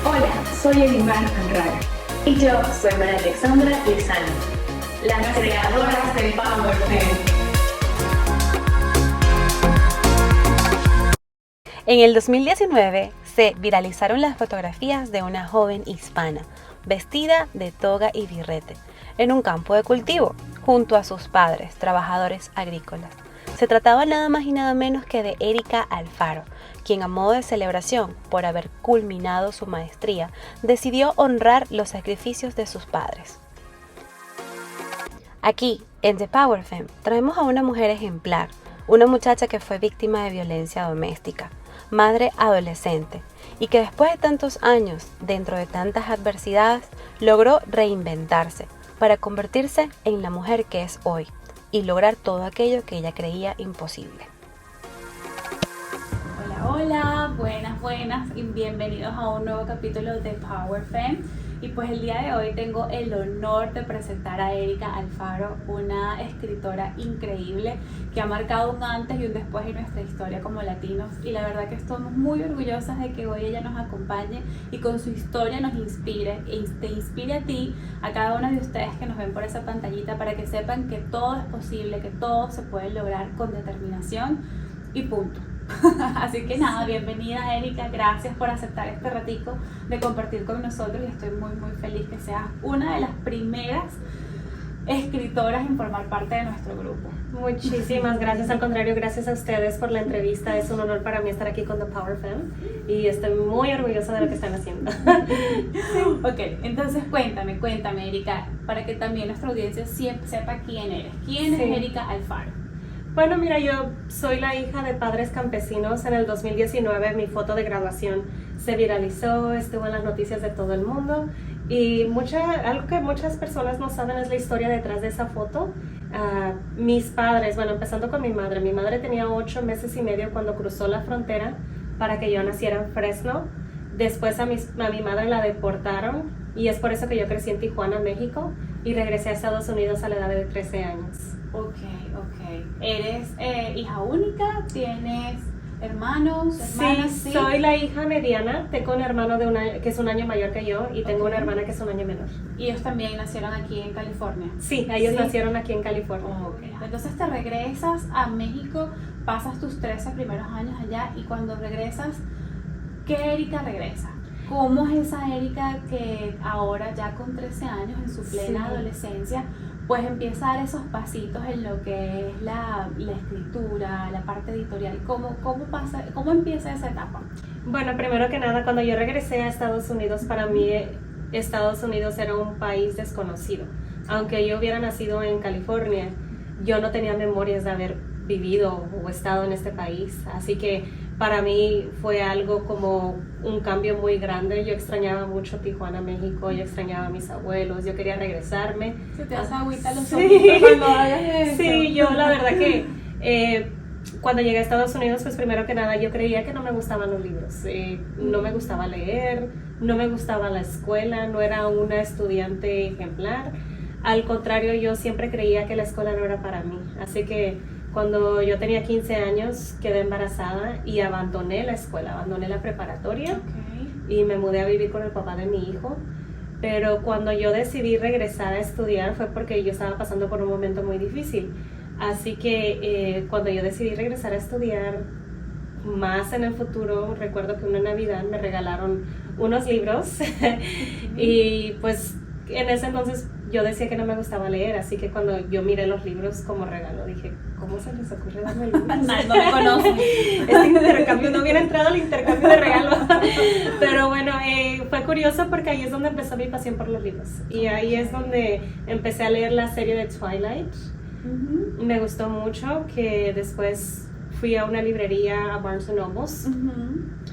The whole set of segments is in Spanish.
Hola, soy Elimar Andrade. Y yo soy María Alexandra Lizano, las creadoras del Power Fem. En el 2019 se viralizaron las fotografías de una joven hispana, vestida de toga y birrete, en un campo de cultivo, junto a sus padres, trabajadores agrícolas. Se trataba nada más y nada menos que de Erika Alfaro, quien a modo de celebración por haber culminado su maestría, decidió honrar los sacrificios de sus padres. Aquí, en The Power Fem, traemos a una mujer ejemplar, una muchacha que fue víctima de violencia doméstica, madre adolescente, y que después de tantos años, dentro de tantas adversidades, logró reinventarse para convertirse en la mujer que es hoy y lograr todo aquello que ella creía imposible. Hola, buenas y bienvenidos a un nuevo capítulo de Power Fem. Y pues el día de hoy tengo el honor de presentar a Erika Alfaro, una escritora increíble que ha marcado un antes y un después en nuestra historia como latinos, y la verdad que estamos muy orgullosas de que hoy ella nos acompañe y con su historia nos inspire e te inspire a ti, a cada uno de ustedes que nos ven por esa pantallita, para que sepan que todo es posible, que todo se puede lograr con determinación y punto. Así que nada, bienvenida Erika, gracias por aceptar este ratico de compartir con nosotros, y estoy muy feliz que seas una de las primeras escritoras en formar parte de nuestro grupo. Muchísimas gracias, al contrario, gracias a ustedes por la entrevista. Es un honor para mí estar aquí con The Power Fem y estoy muy orgullosa de lo que están haciendo. Ok, entonces cuéntame Erika, para que también nuestra audiencia sepa quién eres. ¿Quién es Erika Alfaro? Bueno, mira, yo soy la hija de padres campesinos. En el 2019 mi foto de graduación se viralizó, estuvo en las noticias de todo el mundo, y algo que muchas personas no saben es la historia detrás de esa foto. Mis padres, bueno, empezando con mi madre tenía 8 meses y medio cuando cruzó la frontera para que yo naciera en Fresno. Después a mi madre la deportaron, y es por eso que yo crecí en Tijuana, México, y regresé a Estados Unidos a la edad de 13 años. Ok. ¿Eres hija única? ¿Tienes hermanos, hermanas? Sí, soy la hija mediana. Tengo un hermano que es un año mayor que yo, y tengo una hermana que es un año menor. ¿Y ellos también nacieron aquí en California? Sí, ellos nacieron aquí en California. Okay. Entonces te regresas a México, pasas tus 13 primeros años allá, y cuando regresas, ¿qué Erika regresa? ¿Cómo es esa Erika que ahora ya con 13 años, en su plena adolescencia, pues empieza a dar esos pasitos en lo que es la escritura, la parte editorial? ¿Cómo empieza esa etapa? Bueno, primero que nada, cuando yo regresé a Estados Unidos, para mí Estados Unidos era un país desconocido. Aunque yo hubiera nacido en California, yo no tenía memorias de haber vivido o estado en este país. Así que para mí fue algo como un cambio muy grande. Yo extrañaba mucho Tijuana, México, yo extrañaba a mis abuelos, yo quería regresarme. Se te hace agüita los ojitos cuando hagas eso. Sí, yo la verdad que cuando llegué a Estados Unidos, pues primero que nada yo creía que no me gustaban los libros. No me gustaba leer, no me gustaba la escuela, no era una estudiante ejemplar. Al contrario, yo siempre creía que la escuela no era para mí. Así que cuando yo tenía 15 años quedé embarazada y abandoné la escuela, abandoné la preparatoria y me mudé a vivir con el papá de mi hijo. Pero cuando yo decidí regresar a estudiar fue porque yo estaba pasando por un momento muy difícil. Así que cuando yo decidí regresar a estudiar más en el futuro, recuerdo que una Navidad me regalaron unos libros y pues en ese entonces yo decía que no me gustaba leer, así que cuando yo miré los libros como regalo, dije, ¿cómo se les ocurre darme libros? No me conocen. Este intercambio, no hubiera entrado al intercambio de regalos. Pero bueno, fue curioso porque ahí es donde empezó mi pasión por los libros. Y ahí es donde empecé a leer la serie de Twilight. Me gustó mucho, que después fui a una librería, a Barnes Nobles,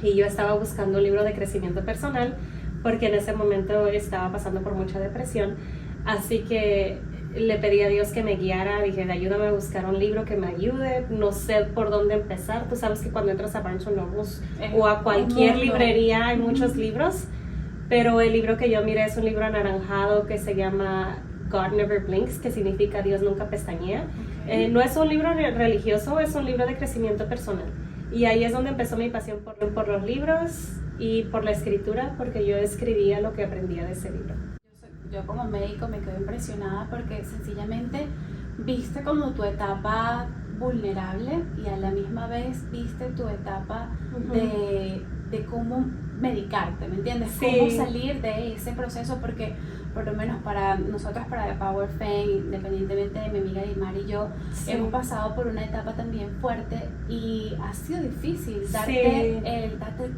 y yo estaba buscando un libro de crecimiento personal, porque en ese momento estaba pasando por mucha depresión. Así que le pedí a Dios que me guiara. Dije, ayúdame a buscar un libro que me ayude, no sé por dónde empezar. Tú sabes que cuando entras a Barnes Nobles o a cualquier librería hay muchos libros, pero el libro que yo miré es un libro anaranjado que se llama God Never Blinks, que significa Dios nunca pestañea. No es un libro religioso, es un libro de crecimiento personal. Y ahí es donde empezó mi pasión por los libros. y por la escritura, porque yo escribía lo que aprendía de ese libro. Yo como médico me quedo impresionada porque sencillamente viste como tu etapa vulnerable y a la misma vez viste tu etapa de cómo medicarte, ¿me entiendes? Sí. Cómo salir de ese proceso, porque por lo menos para nosotros, para The Power Fame, independientemente de mi amiga Dimar y yo, hemos pasado por una etapa también fuerte y ha sido difícil darte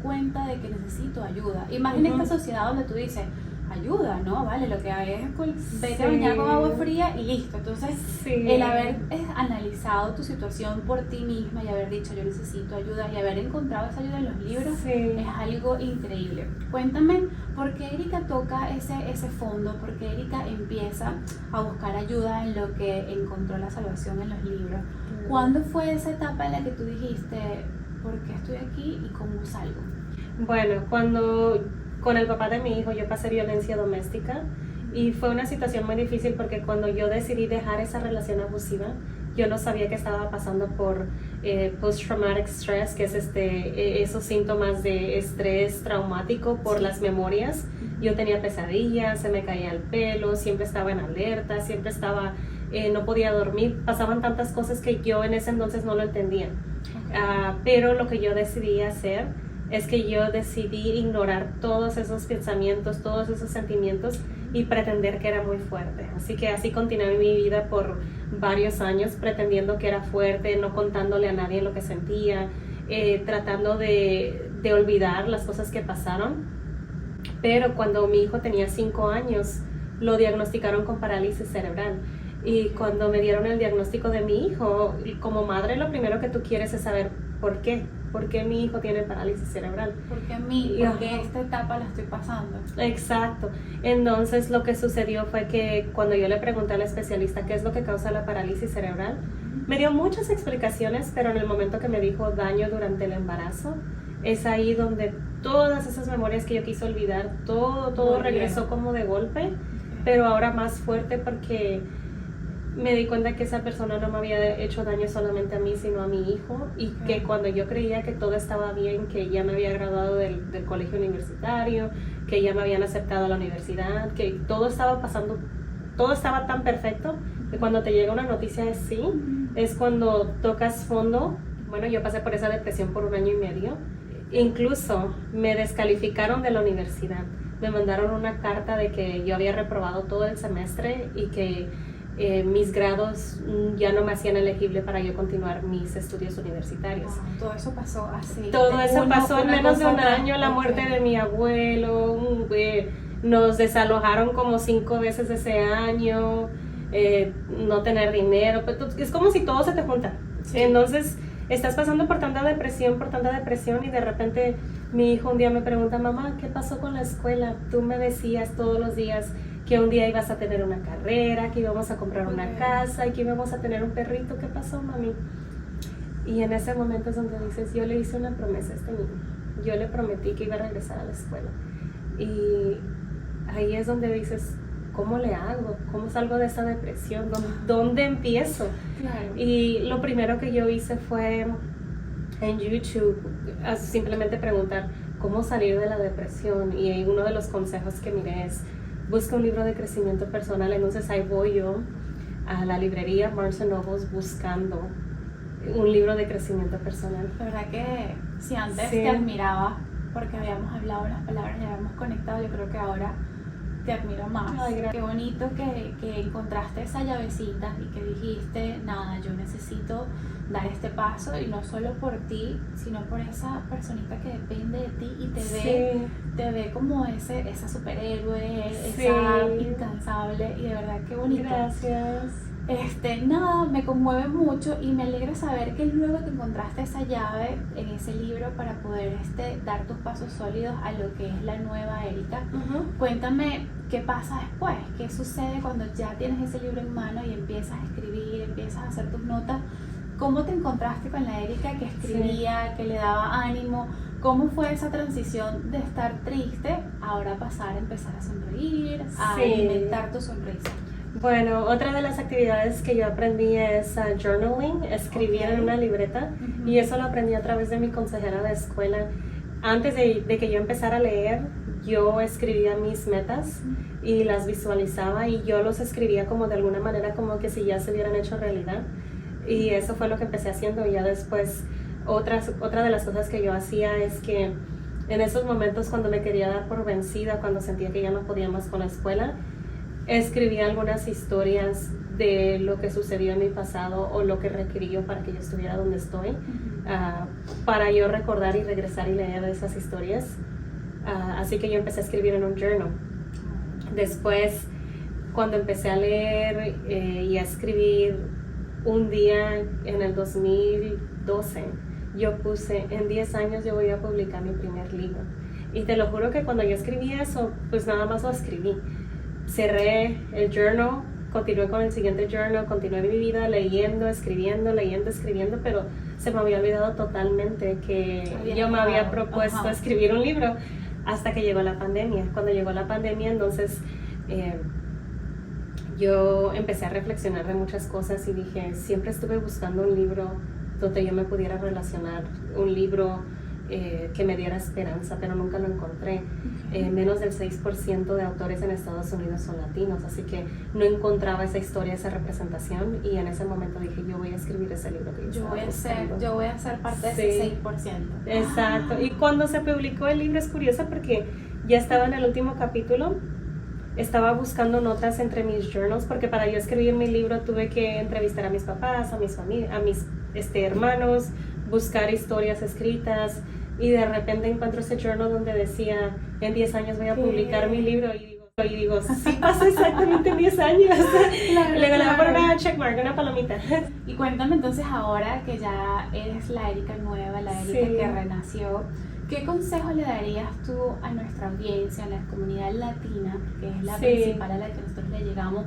cuenta de que necesito ayuda. Y más en esta sociedad donde tú dices, ayuda, ¿no? Vale, lo que hay es vete a bañar con agua fría y listo. Entonces, el haber analizado tu situación por ti misma y haber dicho yo necesito ayuda y haber encontrado esa ayuda en los libros es algo increíble. Cuéntame, ¿por qué Erika toca ese fondo? ¿Por qué Erika empieza a buscar ayuda en lo que encontró la salvación en los libros? ¿Cuándo fue esa etapa en la que tú dijiste, ¿por qué estoy aquí y cómo salgo? Bueno, cuando con el papá de mi hijo yo pasé violencia doméstica y fue una situación muy difícil porque cuando yo decidí dejar esa relación abusiva, yo no sabía que estaba pasando por post-traumatic stress, que es esos síntomas de estrés traumático por las memorias. Yo tenía pesadillas, se me caía el pelo, siempre estaba en alerta, siempre estaba, no podía dormir, pasaban tantas cosas que yo en ese entonces no lo entendía. Pero lo que yo decidí hacer es que yo decidí ignorar todos esos pensamientos, todos esos sentimientos y pretender que era muy fuerte. Así que así continué mi vida por varios años, pretendiendo que era fuerte, no contándole a nadie lo que sentía, tratando de olvidar las cosas que pasaron. Pero cuando mi hijo tenía 5 años, lo diagnosticaron con parálisis cerebral. Y cuando me dieron el diagnóstico de mi hijo, como madre, lo primero que tú quieres es saber por qué. ¿Por qué mi hijo tiene parálisis cerebral? ¿Por qué esta etapa la estoy pasando? Exacto. Entonces lo que sucedió fue que cuando yo le pregunté al especialista qué es lo que causa la parálisis cerebral, me dio muchas explicaciones, pero en el momento que me dijo daño durante el embarazo, es ahí donde todas esas memorias que yo quise olvidar, todo regresó como de golpe, pero ahora más fuerte porque me di cuenta que esa persona no me había hecho daño solamente a mí, sino a mi hijo, y que cuando yo creía que todo estaba bien, que ya me había graduado del colegio universitario, que ya me habían aceptado a la universidad, que todo estaba pasando, todo estaba tan perfecto, que cuando te llega una noticia así, es cuando tocas fondo. Bueno, yo pasé por esa depresión por 1 año y medio, incluso me descalificaron de la universidad, me mandaron una carta de que yo había reprobado todo el semestre y que mis grados ya no me hacían elegible para yo continuar mis estudios universitarios. Wow, todo eso pasó así. Todo eso pasó en menos de 1 año, la muerte de mi abuelo, nos desalojaron como 5 veces ese año, no tener dinero, es como si todo se te junta. Entonces estás pasando por tanta depresión y de repente mi hijo un día me pregunta, mamá, ¿qué pasó con la escuela? Tú me decías todos los días que un día ibas a tener una carrera, que íbamos a comprar una casa y que íbamos a tener un perrito. ¿Qué pasó, mami? Y en ese momento es donde dices, yo le hice una promesa a este niño. Yo le prometí que iba a regresar a la escuela. Y ahí es donde dices, ¿cómo le hago? ¿Cómo salgo de esa depresión? ¿Dónde empiezo? Claro. Y lo primero que yo hice fue en YouTube, simplemente preguntar cómo salir de la depresión. Y uno de los consejos que miré es, busca un libro de crecimiento personal. Entonces ahí voy yo a la librería Barnes & Noble buscando un libro de crecimiento personal. La verdad que si antes te admiraba porque habíamos hablado las palabras y habíamos conectado, yo creo que ahora te admiro más. Ay, qué bonito que encontraste esa llavecita y que dijiste, nada, yo necesito dar este paso, y no solo por ti, sino por esa personita que depende de ti y te ve como esa superhéroe, esa incansable, y de verdad qué bonito. Gracias. Nada, me conmueve mucho y me alegra saber que luego te encontraste esa llave en ese libro para poder dar tus pasos sólidos a lo que es la nueva Erika. Cuéntame qué pasa después, qué sucede cuando ya tienes ese libro en mano y empiezas a escribir, empiezas a hacer tus notas. ¿Cómo te encontraste con la Erika que escribía, que le daba ánimo? ¿Cómo fue esa transición de estar triste ahora pasar a empezar a sonreír, a alimentar tu sonrisa? Bueno, otra de las actividades que yo aprendí es journaling, escribir en una libreta, y eso lo aprendí a través de mi consejera de escuela. antes de que yo empezara a leer, yo escribía mis metas y las visualizaba y yo los escribía como de alguna manera como que si ya se hubieran hecho realidad. Y eso fue lo que empecé haciendo. Y ya después, otra de las cosas que yo hacía es que en esos momentos cuando me quería dar por vencida, cuando sentía que ya no podía más con la escuela, escribía algunas historias de lo que sucedió en mi pasado o lo que requirió para que yo estuviera donde estoy, para yo recordar y regresar y leer esas historias. Así que yo empecé a escribir en un journal. Después, cuando empecé a leer y a escribir, un día en el 2012, yo puse, en 10 años yo voy a publicar mi primer libro. Y te lo juro que cuando yo escribí eso, pues nada más lo escribí. Cerré el journal, continué con el siguiente journal, continué mi vida leyendo, escribiendo, pero se me había olvidado totalmente que yo me había propuesto escribir un libro hasta que llegó la pandemia. Cuando llegó la pandemia, entonces yo empecé a reflexionar de muchas cosas y dije, siempre estuve buscando un libro donde yo me pudiera relacionar, un libro que me diera esperanza, pero nunca lo encontré. Menos del 6% de autores en Estados Unidos son latinos, así que no encontraba esa historia, esa representación, y en ese momento dije, yo voy a escribir ese libro que yo voy a ser parte de ese 6%. Exacto. Y cuando se publicó el libro es curioso porque ya estaba en el último capítulo. Estaba buscando notas entre mis journals, porque para yo escribir mi libro tuve que entrevistar a mis papás, a mis hermanos, buscar historias escritas, y de repente encuentro ese journal donde decía, en 10 años voy a publicar mi libro, y digo, sí pasa exactamente en 10 años. Le ganaba por una checkmark, una palomita. Y cuéntame entonces, ahora que ya eres la Erika nueva, la Erika que renació, ¿qué consejo le darías tú a nuestra audiencia, a la comunidad latina, que es la principal a la que nosotros le llegamos?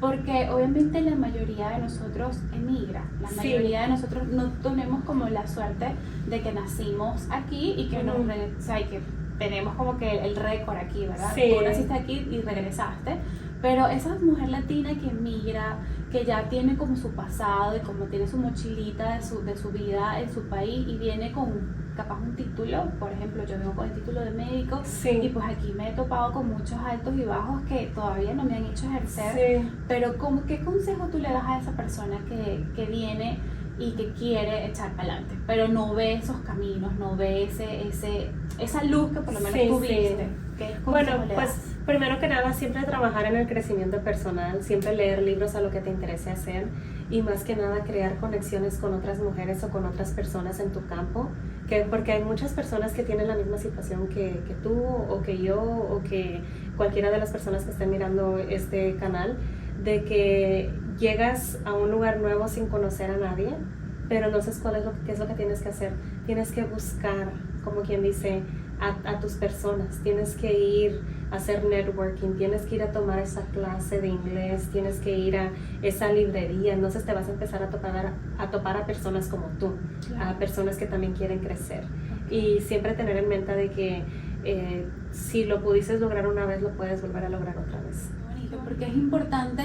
Porque obviamente la mayoría de nosotros emigra, la mayoría de nosotros no tenemos como la suerte de que nacimos aquí y que, que tenemos como que el récord aquí, ¿verdad? Tú naciste aquí y regresaste, pero esa mujer latina que emigra, que ya tiene como su pasado y como tiene su mochilita de su vida en su país y viene con capaz un título, por ejemplo, yo vengo con el título de médico y pues aquí me he topado con muchos altos y bajos que todavía no me han hecho ejercer, pero ¿qué consejo tú le das a esa persona que viene y que quiere echar para adelante, pero no ve esos caminos, no ve esa luz que por lo menos tú viste? Bueno, pues primero que nada, siempre trabajar en el crecimiento personal, siempre leer libros a lo que te interese hacer, y más que nada crear conexiones con otras mujeres o con otras personas en tu campo, porque hay muchas personas que tienen la misma situación que tú o que yo o que cualquiera de las personas que estén mirando este canal, de que llegas a un lugar nuevo sin conocer a nadie, pero no sabes qué es lo que tienes que hacer. Tienes que buscar, como quien dice, a tus personas, tienes que ir a hacer networking, tienes que ir a tomar esa clase de inglés, tienes que ir a esa librería, entonces te vas a empezar a topar a personas como tú, a personas que también quieren crecer. Y siempre tener en mente de que si lo pudiste lograr una vez, lo puedes volver a lograr otra vez. Porque es importante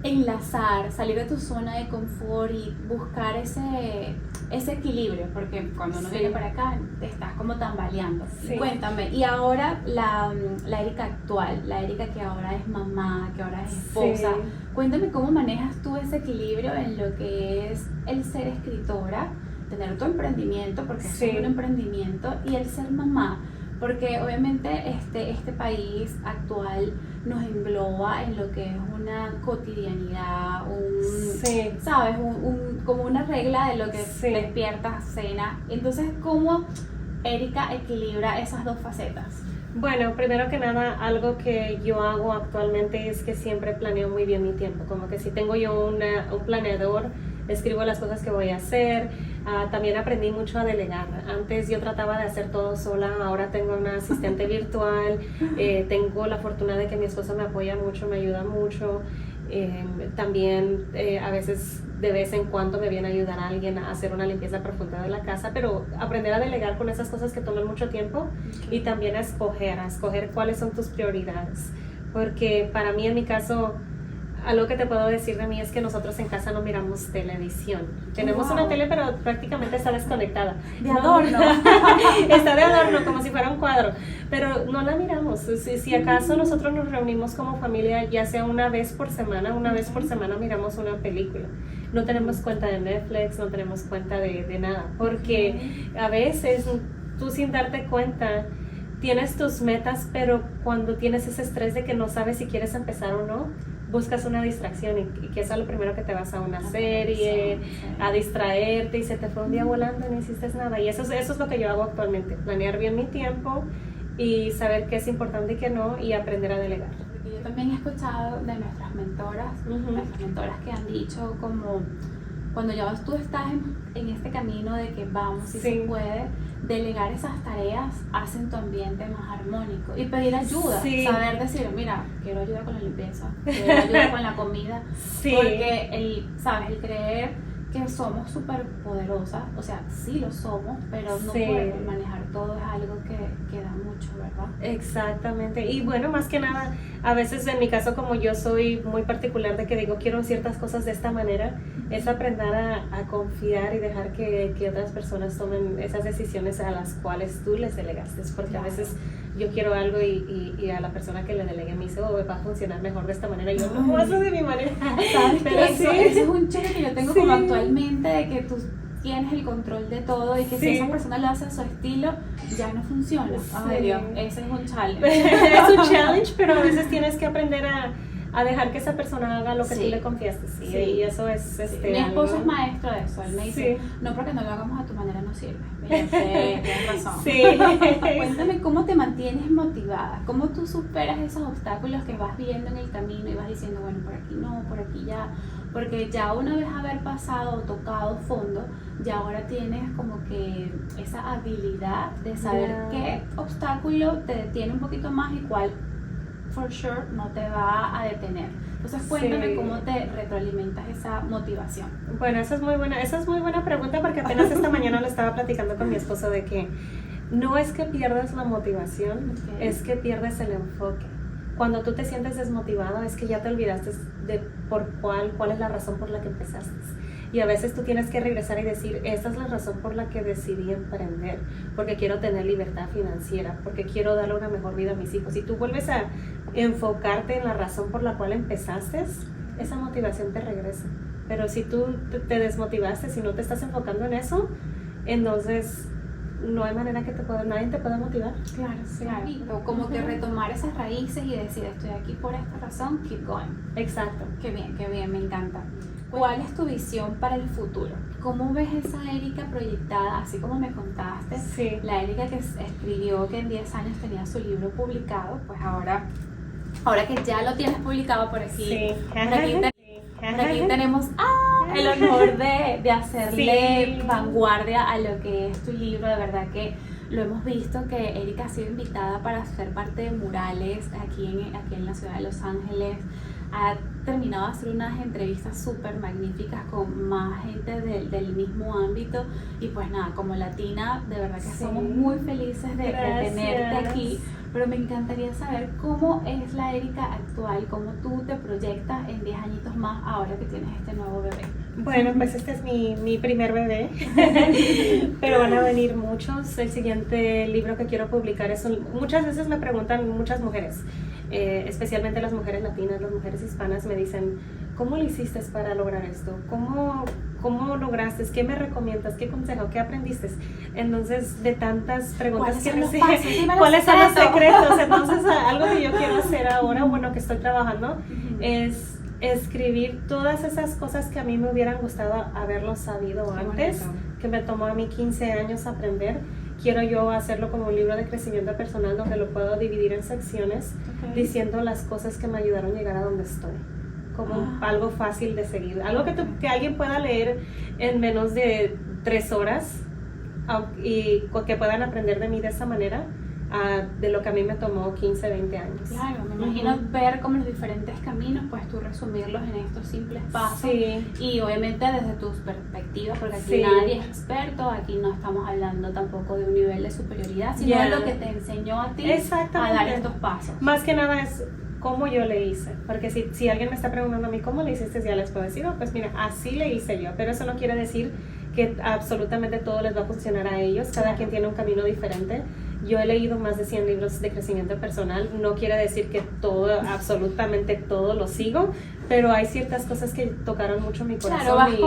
enlazar, salir de tu zona de confort y buscar ese equilibrio, porque cuando uno viene para acá te estás como tambaleando. Cuéntame, y ahora la Erika actual, la Erika que ahora es mamá, que ahora es esposa, cuéntame cómo manejas tú ese equilibrio en lo que es el ser escritora, tener tu emprendimiento, porque es un emprendimiento, y el ser mamá. Porque obviamente este país actual nos engloba en lo que es una cotidianidad, ¿sabes? Como una regla de lo que despiertas, cena. Entonces, ¿cómo Erika equilibra esas dos facetas? Bueno, primero que nada, algo que yo hago actualmente es que siempre planeo muy bien mi tiempo. Como que si tengo yo un planeador, escribo las cosas que voy a hacer. También aprendí mucho a delegar. Antes yo trataba de hacer todo sola, ahora tengo una asistente virtual, tengo la fortuna de que mi esposo me apoya mucho, me ayuda mucho. También a veces de vez en cuando me viene a ayudar a alguien a hacer una limpieza profunda de la casa, pero aprender a delegar con esas cosas que toman mucho tiempo y también a escoger cuáles son tus prioridades, porque para mí, en mi caso, algo que te puedo decir de mí es que nosotros en casa no miramos televisión. Tenemos Wow. una tele, pero prácticamente está desconectada. De adorno. Está de adorno, como si fuera un cuadro, pero no la miramos. Si acaso nosotros nos reunimos como familia, ya sea una vez por semana miramos una película. No tenemos cuenta de Netflix, no tenemos cuenta de nada, porque a veces tú sin darte cuenta tienes tus metas, pero cuando tienes ese estrés de que no sabes si quieres empezar o no, buscas una distracción y que eso es lo primero que te vas a una serie, a distraerte y se te fue un día volando y no hiciste nada. Y eso es lo que yo hago actualmente, planear bien mi tiempo y saber qué es importante y qué no, y aprender a delegar. Porque yo también he escuchado de nuestras mentoras que han dicho como cuando ya tú estás en este camino de que vamos, si se puede, delegar esas tareas hacen tu ambiente más armónico y pedir ayuda, saber decir, mira, quiero ayuda con la limpieza, quiero ayuda con la comida, porque el creer que somos súper poderosas, o sea, sí lo somos, pero no poder manejar todo es algo que da mucho, ¿verdad? Exactamente, y bueno, más que nada, a veces en mi caso, como yo soy muy particular de que digo, quiero ciertas cosas de esta manera, es aprender a confiar y dejar que otras personas tomen esas decisiones a las cuales tú les delegaste, porque a veces yo quiero algo y a la persona que le delegue me dice, va a funcionar mejor de esta manera, y yo no hago de mi manera. ¿Sabes qué? Eso es un choque que yo tengo como actualmente, de que tú tienes el control de todo y que si esa persona lo hace a su estilo, ya no funciona. Ay Dios, ese es un challenge. Es un challenge, pero a veces tienes que aprender a dejar que esa persona haga lo que tú le confiaste, y eso es Mi esposo algo. es maestro de eso, él me dice, no, porque no lo hagamos a tu manera no sirve. Tienes razón. Cuéntame cómo te mantienes motivada, cómo tú superas esos obstáculos que vas viendo en el camino y vas diciendo, bueno, por aquí no, por aquí ya, porque ya una vez haber pasado o tocado fondo, ya ahora tienes como que esa habilidad de saber qué obstáculo te detiene un poquito más y cuál for sure no te va a detener. Entonces cuéntame cómo te retroalimentas esa motivación. Bueno, esa es muy buena pregunta, porque apenas esta mañana lo estaba platicando con mi esposo de que no es que pierdas la motivación, es que pierdes el enfoque. Cuando tú te sientes desmotivado es que ya te olvidaste de cuál es la razón por la que empezaste. Y a veces tú tienes que regresar y decir, esta es la razón por la que decidí emprender, porque quiero tener libertad financiera, porque quiero darle una mejor vida a mis hijos. Si tú vuelves a enfocarte en la razón por la cual empezaste, esa motivación te regresa. Pero si tú te desmotivaste, si no te estás enfocando en eso, entonces no hay manera que nadie te pueda motivar. Claro. Como que retomar esas raíces y decir, estoy aquí por esta razón, keep going. Exacto. Qué bien, me encanta. ¿Cuál es tu visión para el futuro? ¿Cómo ves esa Erika proyectada, así como me contaste? La Erika que escribió que en 10 años tenía su libro publicado, pues ahora que ya lo tienes publicado por aquí, por aquí tenemos el honor de hacerle vanguardia a lo que es tu libro. De verdad que lo hemos visto que Erika ha sido invitada para ser parte de murales aquí en la ciudad de Los Ángeles. Ha terminado de hacer unas entrevistas súper magníficas con más gente del mismo ámbito, y pues nada, como latina de verdad que somos muy felices de tenerte aquí, pero me encantaría saber cómo es la Erika actual, cómo tú te proyectas en 10 añitos más ahora que tienes este nuevo bebé. Bueno, pues este es mi primer bebé, pero van a venir muchos. El siguiente libro que quiero publicar muchas veces me preguntan muchas mujeres, especialmente las mujeres latinas, las mujeres hispanas, me dicen, ¿cómo lo hiciste para lograr esto? ¿Cómo lograste? ¿Qué me recomiendas? ¿Qué consejo? ¿Qué aprendiste? Entonces, de tantas preguntas que recibí, ¿cuáles son los secretos? Entonces, algo que yo quiero hacer ahora, bueno, que estoy trabajando, es escribir todas esas cosas que a mí me hubieran gustado haberlo sabido antes, que me tomó a mí 15 años aprender. Quiero yo hacerlo como un libro de crecimiento personal, donde lo puedo dividir en secciones, diciendo las cosas que me ayudaron a llegar a donde estoy, como algo fácil de seguir, algo que alguien pueda leer en menos de 3 horas y que puedan aprender de mí de esa manera, de lo que a mí me tomó 15, 20 años. Claro, me imagino ver como los diferentes caminos, pues tú resumirlos en estos simples pasos, y obviamente desde tus perspectivas, porque aquí nadie es experto, aquí no estamos hablando tampoco de un nivel de superioridad, sino de lo que te enseñó a ti a dar estos pasos. Más que nada es cómo yo le hice. Porque si alguien me está preguntando a mí cómo le hiciste, ya les puedo decir, oh, pues mira, así le hice yo. Pero eso no quiere decir que absolutamente todo les va a funcionar a ellos. Cada quien tiene un camino diferente. Yo he leído más de 100 libros de crecimiento personal. No quiere decir que todo, absolutamente todo lo sigo, pero hay ciertas cosas que tocaron mucho mi corazón. Claro, vas y,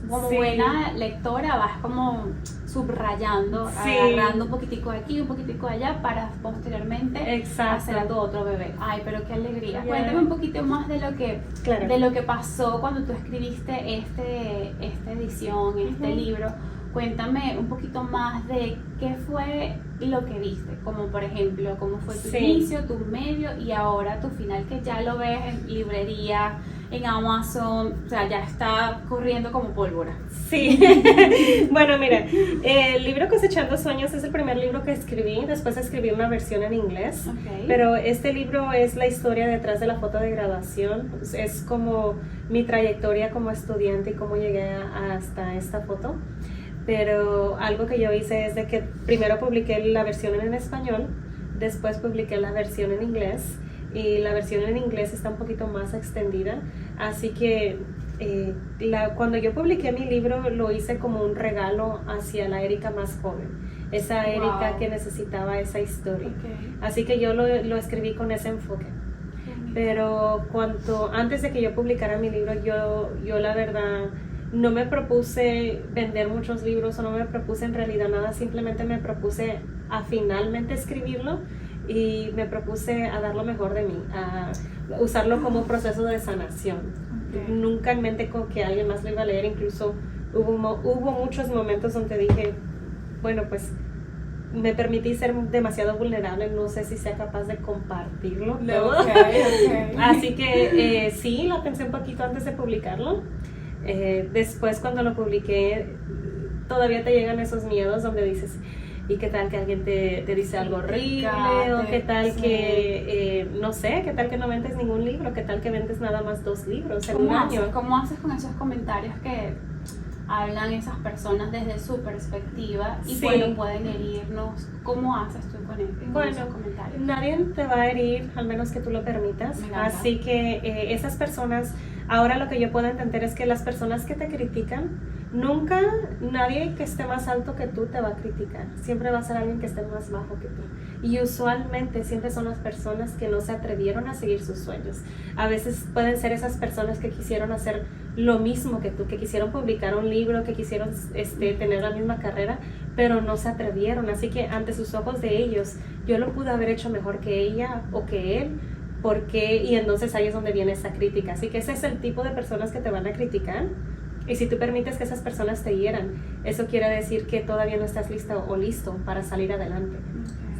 como sí. buena lectora, vas como subrayando, Sí. agarrando un poquitico de aquí, un poquitico de allá para posteriormente Exacto. hacer a tu otro bebé. Ay, pero qué alegría. Yeah. Cuéntame un poquito más de lo que Claro. de lo que pasó cuando tú escribiste esta edición, este Ujú. libro. Cuéntame un poquito más de qué fue lo que viste, como por ejemplo, cómo fue tu Sí. inicio, tu medio y ahora tu final, que ya lo ves en librería, en Amazon, o sea, ya está corriendo como pólvora. Sí, bueno, mira, el libro Cosechando Sueños es el primer libro que escribí, después escribí una versión en inglés, Okay. pero este libro es la historia detrás de la foto de graduación, es como mi trayectoria como estudiante y cómo llegué hasta esta foto. Pero algo que yo hice es de que primero publiqué la versión en español, después publiqué la versión en inglés, y la versión en inglés está un poquito más extendida, así que cuando yo publiqué mi libro lo hice como un regalo hacia la Erika más joven, esa Erika Wow. que necesitaba esa historia. Okay. Así que yo lo escribí con ese enfoque. Pero antes de que yo publicara mi libro, yo la verdad no me propuse vender muchos libros o no me propuse en realidad nada, simplemente me propuse a finalmente escribirlo y me propuse a dar lo mejor de mí, a usarlo como un proceso de sanación. Okay. Nunca en mente con que alguien más lo iba a leer, incluso hubo muchos momentos donde dije, bueno, pues me permití ser demasiado vulnerable, no sé si sea capaz de compartirlo todo. Okay. Así que sí, la pensé un poquito antes de publicarlo. Después cuando lo publiqué, todavía te llegan esos miedos donde dices, ¿y qué tal que alguien te dice algo horrible? ¿O qué tal Sí. que, no sé, qué tal que no vendes ningún libro? ¿Qué tal que vendes nada más 2 libros en un año? ¿Cómo haces con esos comentarios que hablan esas personas desde su perspectiva y Sí. bueno, pueden herirnos? ¿Cómo haces tú con Bueno, esos comentarios? nadie te va a herir, al menos que tú lo permitas. Me encanta. Así que esas personas, ahora lo que yo puedo entender es que las personas que te critican, nunca nadie que esté más alto que tú te va a criticar. Siempre va a ser alguien que esté más bajo que tú. Y usualmente siempre son las personas que no se atrevieron a seguir sus sueños. A veces pueden ser esas personas que quisieron hacer lo mismo que tú, que quisieron publicar un libro, que quisieron tener la misma carrera, pero no se atrevieron. Así que ante sus ojos de ellos, yo lo pude haber hecho mejor que ella o que él. ¿Por qué? Y entonces ahí es donde viene esa crítica. Así que ese es el tipo de personas que te van a criticar. Y si tú permites que esas personas te hieran, eso quiere decir que todavía no estás lista o listo para salir adelante.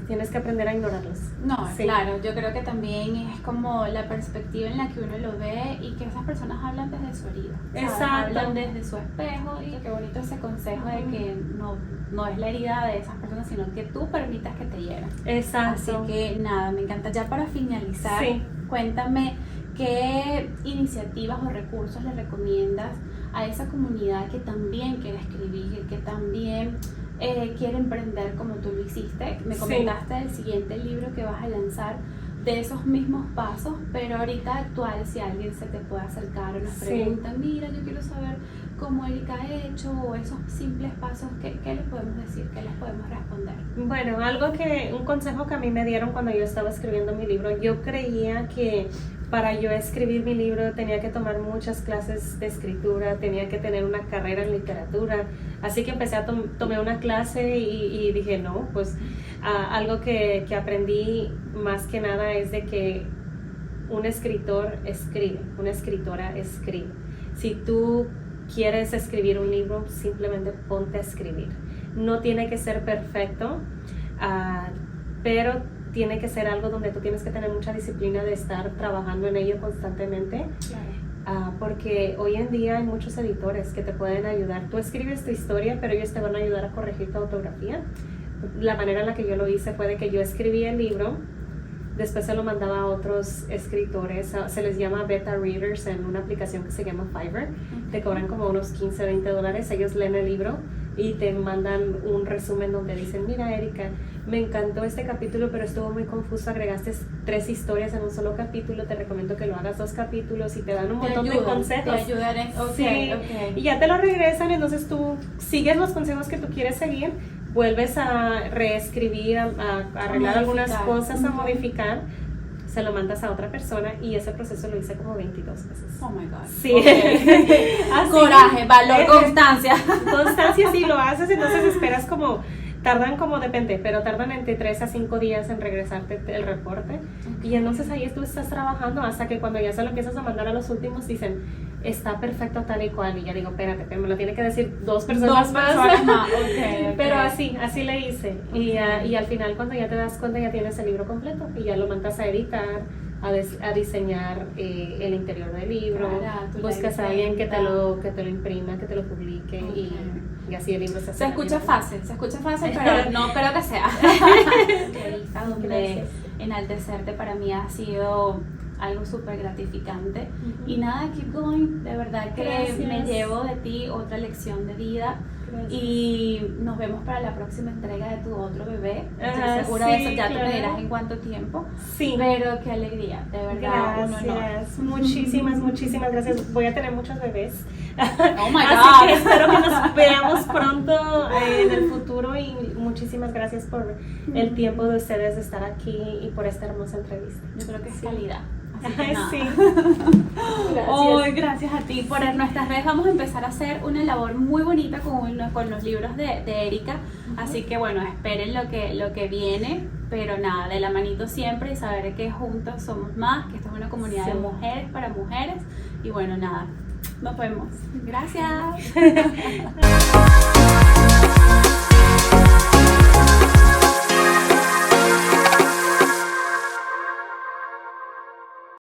Tienes que aprender a ignorarlos. No, Sí. claro, yo creo que también es como la perspectiva en la que uno lo ve y que esas personas hablan desde su herida. ¿sabes? Exacto. Hablan desde su espejo y qué bonito ese consejo de que no es la herida de esas personas, sino que tú permitas que te hieran. Exacto. Así que nada, me encanta. Ya para finalizar, Sí. cuéntame qué iniciativas o recursos le recomiendas a esa comunidad que también quiere escribir, que también quiere emprender como tú lo hiciste. Me Sí. comentaste del siguiente libro que vas a lanzar de esos mismos pasos, pero ahorita actual, si alguien se te puede acercar o nos Sí. pregunta, mira, yo quiero saber cómo Erika ha hecho o esos simples pasos, ¿qué les podemos decir? ¿Qué les podemos responder? Bueno, un consejo que a mí me dieron cuando yo estaba escribiendo mi libro, yo creía que para yo escribir mi libro tenía que tomar muchas clases de escritura, tenía que tener una carrera en literatura, así que tomé una clase y dije, no, pues algo que aprendí más que nada es de que un escritor escribe, una escritora escribe. Si tú quieres escribir un libro, simplemente ponte a escribir. No tiene que ser perfecto, pero tiene que ser algo donde tú tienes que tener mucha disciplina de estar trabajando en ello constantemente, porque hoy en día hay muchos editores que te pueden ayudar. Tú escribes tu historia, pero ellos te van a ayudar a corregir tu ortografía. La manera en la que yo lo hice fue de que yo escribí el libro, después se lo mandaba a otros escritores, se les llama beta readers en una aplicación que se llama Fiverr, te cobran como unos $15-20, ellos leen el libro, y te mandan un resumen donde dicen, mira Erika, me encantó este capítulo, pero estuvo muy confuso, agregaste 3 historias en un solo capítulo, te recomiendo que lo hagas 2 capítulos, y te dan un montón de consejos. Te ayudan en, Sí, ok. y ya te lo regresan, entonces tú sigues los consejos que tú quieres seguir, vuelves a reescribir, a arreglar algunas cosas, a modificar, se lo mandas a otra persona, y ese proceso lo hice como 22 veces. Oh my God. Sí. Así. Coraje, valor, constancia. Constancia, sí lo haces, entonces esperas como, tardan como, depende, pero tardan entre 3 a 5 días en regresarte el reporte, y entonces ahí tú estás trabajando hasta que cuando ya se lo empiezas a mandar a los últimos dicen, está perfecto tal y cual, y ya digo, espérate, pero me lo tiene que decir 2 personas más. Okay. Pero así le hice, y al final cuando ya te das cuenta ya tienes el libro completo, y ya lo mandas a editar, a diseñar el interior del libro, buscas a alguien que te lo imprima, que te lo publique, y así el libro se hace. Se escucha fácil, pero no creo que sea. Donde enaltecerte para mí ha sido algo súper gratificante. Y nada, keep going, de verdad que Gracias. me llevo de ti otra lección de vida. Gracias. Y nos vemos para la próxima entrega de tu otro bebé. Estoy Ah, segura sí, de eso, ya tú claro. me dirás en cuánto tiempo. Sí. Pero qué alegría, de verdad, un honor. Gracias, muchísimas gracias. Voy a tener muchos bebés. Oh my Así God. que espero que nos veamos pronto en el futuro, y muchísimas gracias por el tiempo de ustedes de estar aquí y por esta hermosa entrevista. Yo creo que es calidad. Así que Ay, nada. sí. Hoy, gracias a ti por nuestras redes. Vamos a empezar a hacer una labor muy bonita con los libros de Erika. Así que bueno, esperen lo que viene. Pero nada, de la manito siempre, y saber que juntos somos más, que esto es una comunidad de mujeres para mujeres. Y bueno, nada, nos vemos. Gracias.